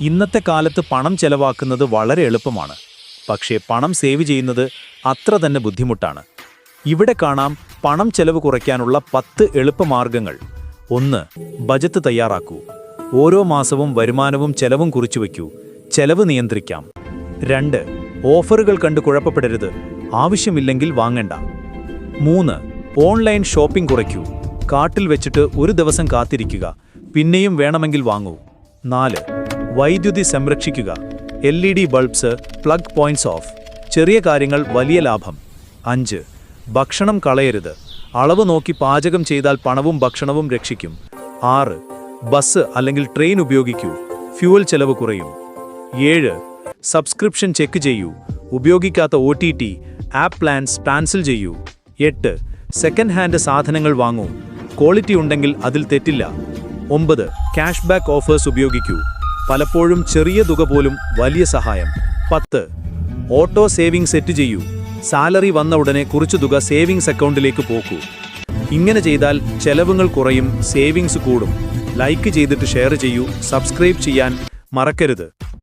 ഇന്നത്തെ കാലത്ത് പണം ചെലവാക്കുന്നത് വളരെ എളുപ്പമാണ്. പക്ഷേ പണം സേവ് ചെയ്യുന്നത് അത്ര തന്നെ ബുദ്ധിമുട്ടാണ്. ഇവിടെ കാണാം പണം ചെലവ് കുറയ്ക്കാനുള്ള 10 എളുപ്പമാർഗങ്ങൾ. 1. ബജറ്റ് തയ്യാറാക്കൂ. ഓരോ മാസവും വരുമാനവും ചെലവും കുറിച്ചുവെക്കൂ. ചെലവ് നിയന്ത്രിക്കാം. 2. ഓഫറുകൾ കണ്ട് കുഴപ്പപ്പെടരുത്. ആവശ്യമില്ലെങ്കിൽ വാങ്ങണ്ട. 3. ഓൺലൈൻ ഷോപ്പിംഗ് കുറയ്ക്കൂ. കാർട്ടിൽ വെച്ചിട്ട് ഒരു ദിവസം കാത്തിരിക്കുക. പിന്നെയും വേണമെങ്കിൽ വാങ്ങൂ. 4. വൈദ്യുതി സംരക്ഷിക്കുക. LED bulbs, plug points of. ചെറിയ കാര്യങ്ങൾ വലിയ ലാഭം. 5. ഭക്ഷണം കളയരുത്. അളവ് നോക്കി പാചകം ചെയ്താൽ പണവും ഭക്ഷണവും രക്ഷിക്കും. 6. ബസ് അല്ലെങ്കിൽ ട്രെയിൻ ഉപയോഗിക്കൂ. ഫ്യൂവൽ ചെലവ് കുറയും. 7. സബ്സ്ക്രിപ്ഷൻ ചെക്ക് ചെയ്യൂ. ഉപയോഗിക്കാത്ത OTT, ആപ്പ് പ്ലാൻസ് ക്യാൻസൽ ചെയ്യൂ. 8. സെക്കൻഡ് ഹാൻഡ് സാധനങ്ങൾ വാങ്ങൂ. ക്വാളിറ്റി ഉണ്ടെങ്കിൽ അതിൽ തെറ്റില്ല. 9. ക്യാഷ് ബാക്ക് ഓഫേഴ്സ് ഉപയോഗിക്കൂ. പലപ്പോഴും ചെറിയ തുക പോലും വലിയ സഹായം. 10. ഓട്ടോ സേവിംഗ് സെറ്റ് ചെയ്യൂ. സാലറി വന്ന ഉടനെ കുറച്ചു തുക സേവിങ്സ് അക്കൗണ്ടിലേക്ക് പോക്കൂ. ഇങ്ങനെ ചെയ്താൽ ചെലവുകൾ കുറയും, സേവിങ്സ് കൂടും. ലൈക്ക് ചെയ്തിട്ട് ഷെയർ ചെയ്യൂ. സബ്സ്ക്രൈബ് ചെയ്യാൻ മറക്കരുത്.